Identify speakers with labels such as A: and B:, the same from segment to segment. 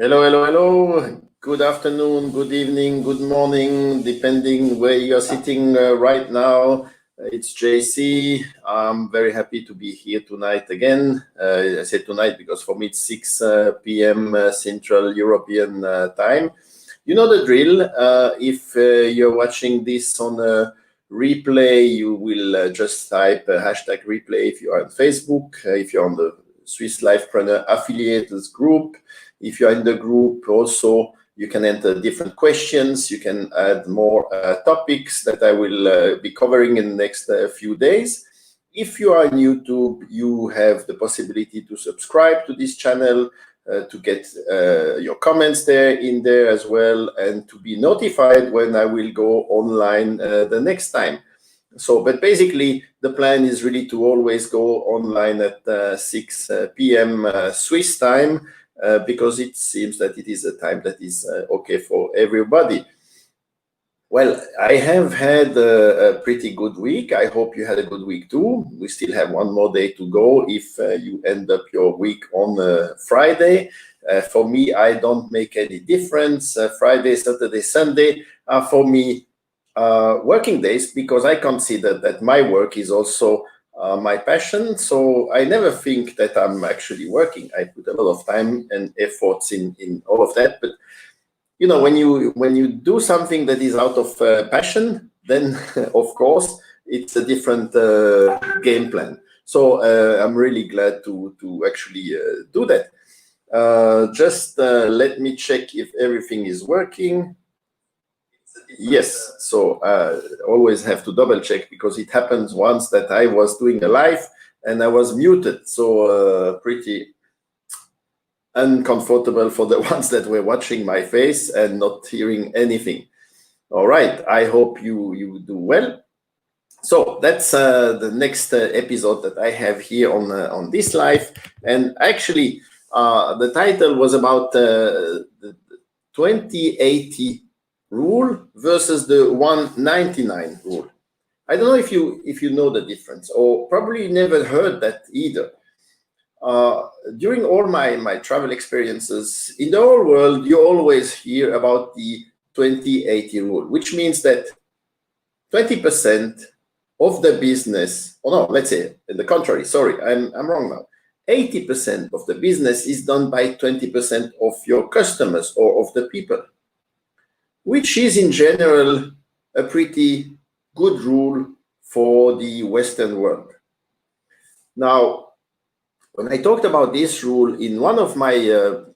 A: Hello, hello, hello. Good afternoon, good evening, good morning, depending where you're sitting right now. It's JC. I'm very happy to be here tonight again. I said tonight because for me it's 6 p.m. Central European time. You know the drill. If you're watching this on a replay, you will just type hashtag replay if you are on Facebook, if you're on the Swiss Lifepreneur Affiliates group. If you're in the group also, you can enter different questions. You can add more topics that I will be covering in the next few days. If you are on YouTube, you have the possibility to subscribe to this channel, to get your comments in there as well, and to be notified when I will go online the next time. So, but basically, the plan is really to always go online at 6 p.m. Swiss time, because it seems that it is a time that is okay for everybody. Well, I have had a pretty good week. I hope you had a good week too. We still have one more day to go if you end up your week on Friday. For me, I don't make any difference. Friday, Saturday, Sunday are for me working days, because I consider that my work is also my passion. So I never think that I'm actually working. I put a lot of time and efforts in all of that. But you know, when you do something that is out of passion, then of course it's a different game plan. So I'm really glad to actually do that. Just let me check if everything is working. Yes, so always have to double check, because it happens once that I was doing a live and I was muted. So pretty uncomfortable for the ones that were watching my face and not hearing anything. All right, I hope you do well. So that's the next episode that I have here on this live. And actually, the title was about the 2080 rule versus the 199 rule. I don't know if you know the difference, or probably never heard that either. During all my travel experiences in the whole world, you always hear about the 2080 rule, which means that 20% of the business, or no, let's say the contrary, sorry, I'm wrong now. 80% of the business is done by 20% of your customers or of the people, which is in general a pretty good rule for the Western world. Now, when I talked about this rule in one of my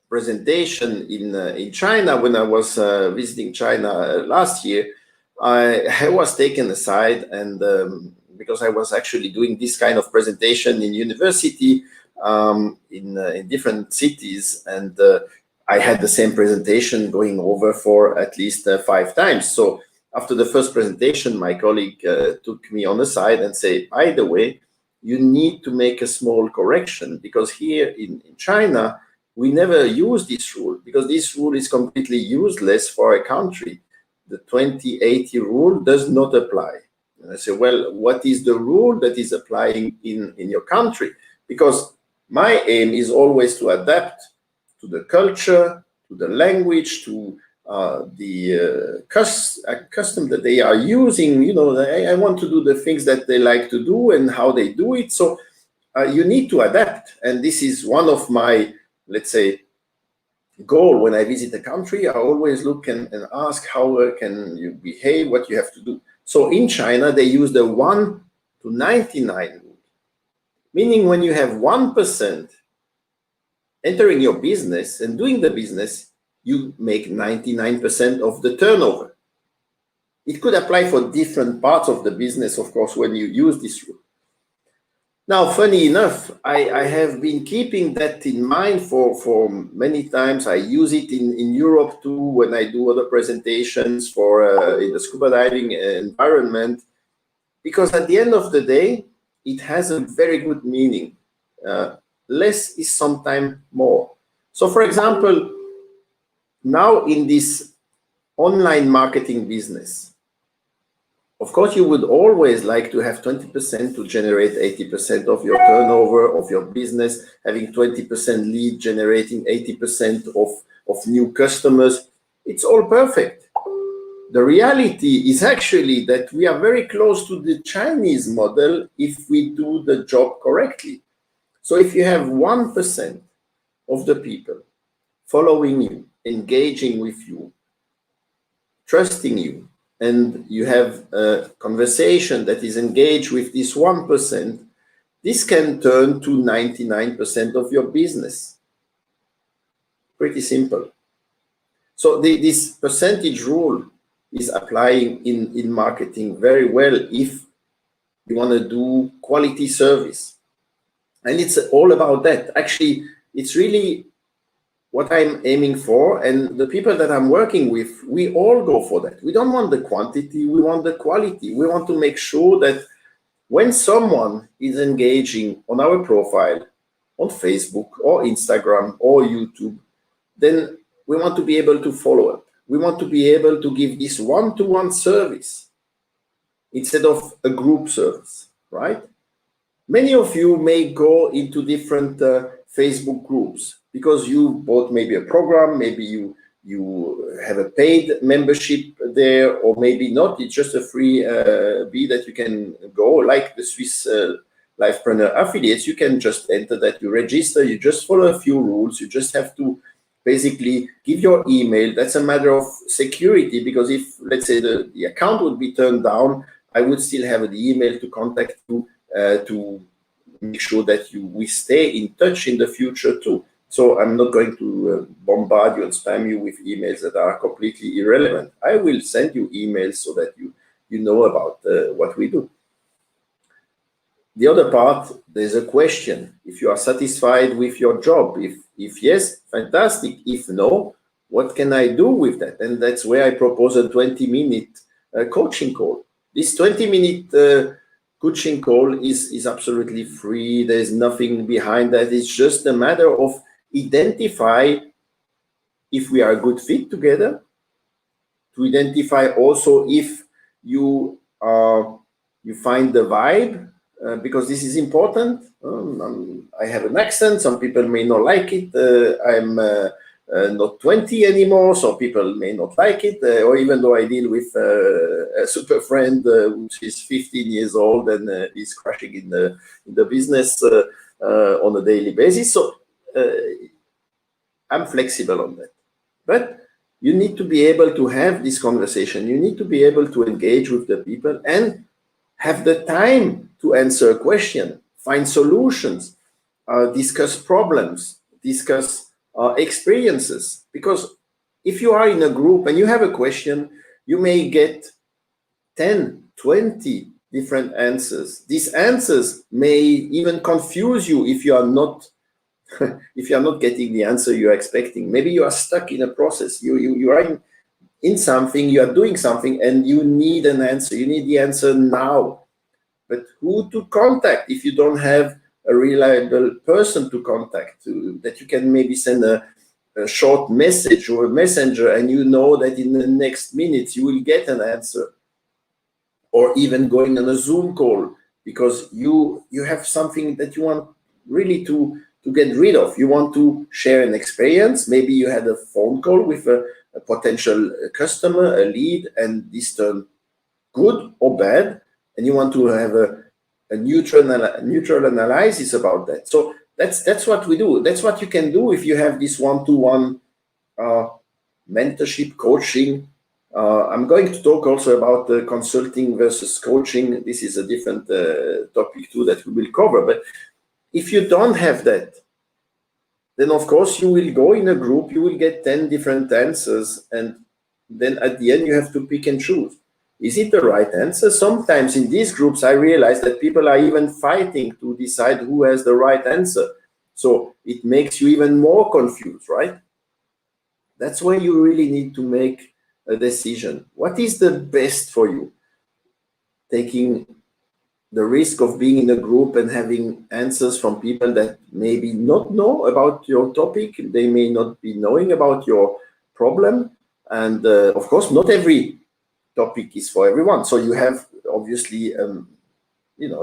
A: presentation in China, when I was visiting China last year, I was taken aside, and because I was actually doing this kind of presentation in university in different cities, and I had the same presentation going over for at least 5 times. So after the first presentation, my colleague took me on the side and said, by the way, you need to make a small correction, because here in China, we never use this rule, because this rule is completely useless for a country. The 2080 rule does not apply. And I say, well, what is the rule that is applying in your country? Because my aim is always to adapt to the culture, to the language, to the custom that they are using. You know, I want to do the things that they like to do and how they do it. So you need to adapt. And this is one of my, let's say, goal when I visit a country. I always look and ask, how can you behave, what you have to do. So in China, they use the 1 to 99 rule, meaning when you have 1% entering your business and doing the business, you make 99% of the turnover. It could apply for different parts of the business, of course, when you use this rule. Now, funny enough, I have been keeping that in mind for many times. I use it in Europe too, when I do other presentations for in the scuba diving environment, because at the end of the day, it has a very good meaning. Less is sometimes more. So, for example, now in this online marketing business, Of course, you would always like to have 20% to generate 80% of your turnover of your business, having 20% lead generating 80% of new customers. It's all perfect. The reality is actually that we are very close to the Chinese model if we do the job correctly. So if you have 1% of the people following you, engaging with you, trusting you, and you have a conversation that is engaged with this 1%, this can turn to 99% of your business. Pretty simple. So this percentage rule is applying in marketing very well if you want to do quality service. And it's all about that. Actually, it's really what I'm aiming for, and the people that I'm working with, we all go for that. We don't want the quantity, we want the quality. We want to make sure that when someone is engaging on our profile, on Facebook or Instagram or YouTube, then we want to be able to follow up. We want to be able to give this one-to-one service instead of a group service, right? Many of you may go into different Facebook groups because you bought maybe a program, maybe you have a paid membership there, or maybe not. It's just a free bee that you can go, like the Swiss Lifepreneur affiliates. You can just enter that, you register, you just follow a few rules. You just have to basically give your email. That's a matter of security, because if, let's say, the account would be turned down, I would still have the email to contact you to make sure that we stay in touch in the future too. So I'm not going to bombard you and spam you with emails that are completely irrelevant. I will send you emails so that you know about what we do. The other part, there's a question. If you are satisfied with your job, if yes, fantastic. If no, what can I do with that? And that's where I propose a 20-minute coaching call. This 20-minute coaching call is absolutely free. There's nothing behind that. It's just a matter of identify if we are a good fit together, to identify also if you find the vibe, because this is important. I have an accent. Some people may not like it. I'm not 20 anymore, so people may not like it. Or even though I deal with a super friend which is 15 years old and is crashing in the business on a daily basis. So I'm flexible on that. But you need to be able to have this conversation. You need to be able to engage with the people and have the time to answer a question, find solutions, discuss problems, discuss experiences. Because if you are in a group and you have a question, you may get 10, 20 different answers. These answers may even confuse you if you are not getting the answer you're expecting. Maybe you are stuck in a process. You are in something, you are doing something, and you need an answer. You need the answer now. But who to contact if you don't have a reliable person to contact, that you can maybe send a short message or a messenger and you know that in the next minutes you will get an answer? Or even going on a Zoom call because you have something that you want really to get rid of. You want to share an experience. Maybe you had a phone call with a potential customer, a lead, and this turned good or bad, and you want to have a neutral analysis about that. So that's what we do. That's what you can do if you have this one-to-one mentorship, coaching. I'm going to talk also about the consulting versus coaching. This is a different topic too that we will cover. But if you don't have that, then of course you will go in a group, you will get 10 different answers, and then at the end you have to pick and choose. Is it the right answer? Sometimes in these groups I realize that people are even fighting to decide who has the right answer. So it makes you even more confused, right? That's why you really need to make a decision. What is the best for you? Taking the risk of being in a group and having answers from people that maybe not know about your topic, they may not be knowing about your problem. And of course, not every topic is for everyone. So you have obviously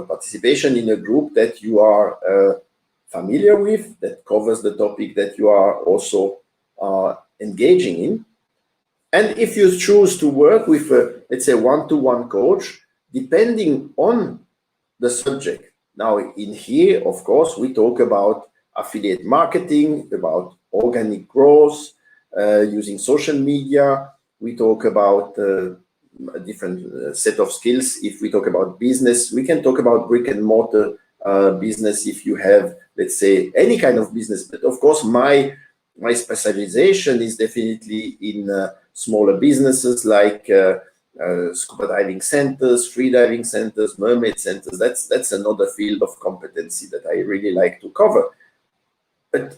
A: participation in a group that you are familiar with, that covers the topic that you are also engaging in. And if you choose to work with a, let's say, one-to-one coach, depending on the subject. Now in here, of course, we talk about affiliate marketing, about organic growth, using social media. We talk about a different set of skills. If we talk about business, we can talk about brick and mortar business if you have, let's say, any kind of business. But of course, my specialization is definitely in smaller businesses like scuba diving centers, free diving centers, mermaid centers. That's another field of competency that I really like to cover. But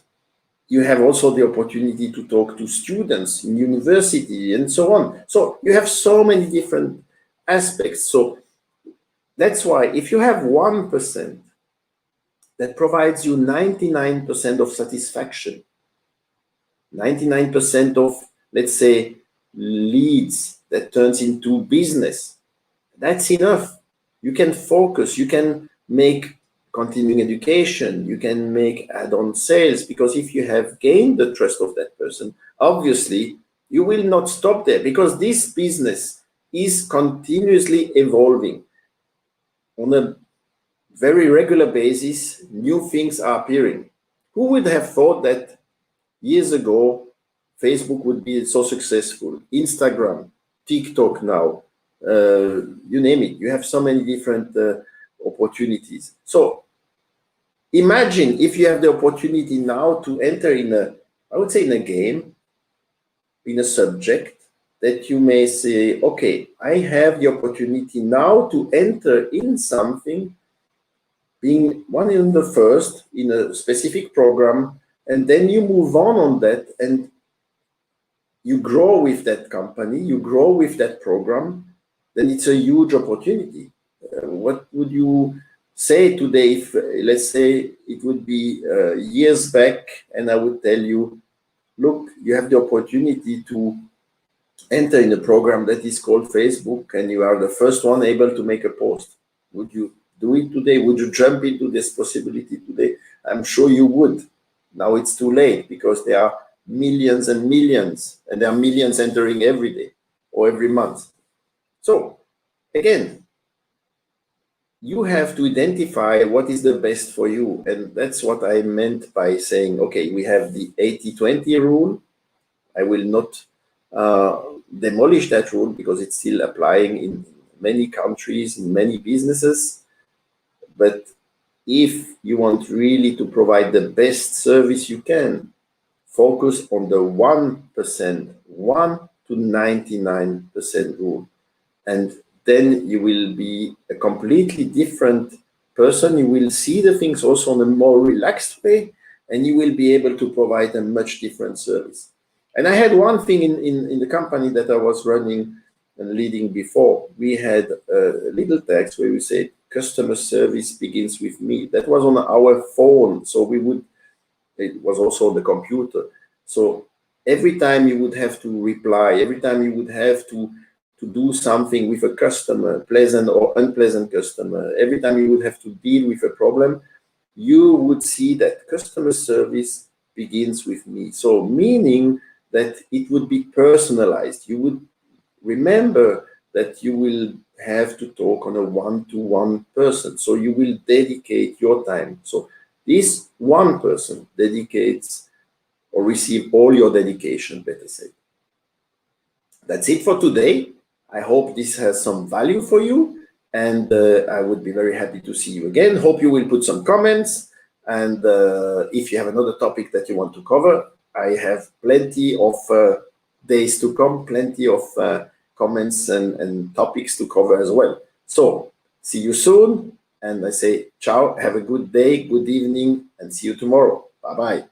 A: you have also the opportunity to talk to students in university and so on. So you have so many different aspects. So that's why if you have 1% that provides you 99% of satisfaction, 99% of, let's say, leads that turns into business, that's enough. You can focus, you can make continuing education, you can make add-on sales, because if you have gained the trust of that person, obviously you will not stop there, because this business is continuously evolving. On a very regular basis, new things are appearing. Who would have thought that years ago Facebook would be so successful? Instagram, TikTok now, you name it. You have so many different opportunities. So imagine if you have the opportunity now to enter in a, I would say, in a game, in a subject that you may say, okay, I have the opportunity now to enter in something, being one in the first in a specific program, and then you move on that, and you grow with that company, you grow with that program, then it's a huge opportunity. What would you say today if, let's say, it would be years back and I would tell you, look, you have the opportunity to enter in a program that is called Facebook and you are the first one able to make a post. Would you do it today? Would you jump into this possibility today? I'm sure you would. Now it's too late, because there are millions and millions, and there are millions entering every day or every month. So again, you have to identify what is the best for you. And that's what I meant by saying, okay, we have the 80-20 rule. I will not demolish that rule, because it's still applying in many countries, in many businesses. But if you want really to provide the best service you can, focus on the 1%, 1 to 99% rule. And then you will be a completely different person. You will see the things also in a more relaxed way, and you will be able to provide a much different service. And I had one thing in the company that I was running and leading before. We had little text where we said, customer service begins with me. That was on our phone. So it was also on the computer. So every time you would have to reply, every time you would have to do something with a customer, pleasant or unpleasant customer, every time you would have to deal with a problem, you would see that customer service begins with me. So meaning that it would be personalized. You would remember that you will have to talk on a one-to-one person. So you will dedicate your time. So this one person dedicates or receive all your dedication, better say. That's it for today. I hope this has some value for you, and I would be very happy to see you again. Hope you will put some comments, and if you have another topic that you want to cover, I have plenty of days to come, plenty of comments and topics to cover as well. So see you soon, and I say ciao, have a good day, good evening, and see you tomorrow. Bye-bye.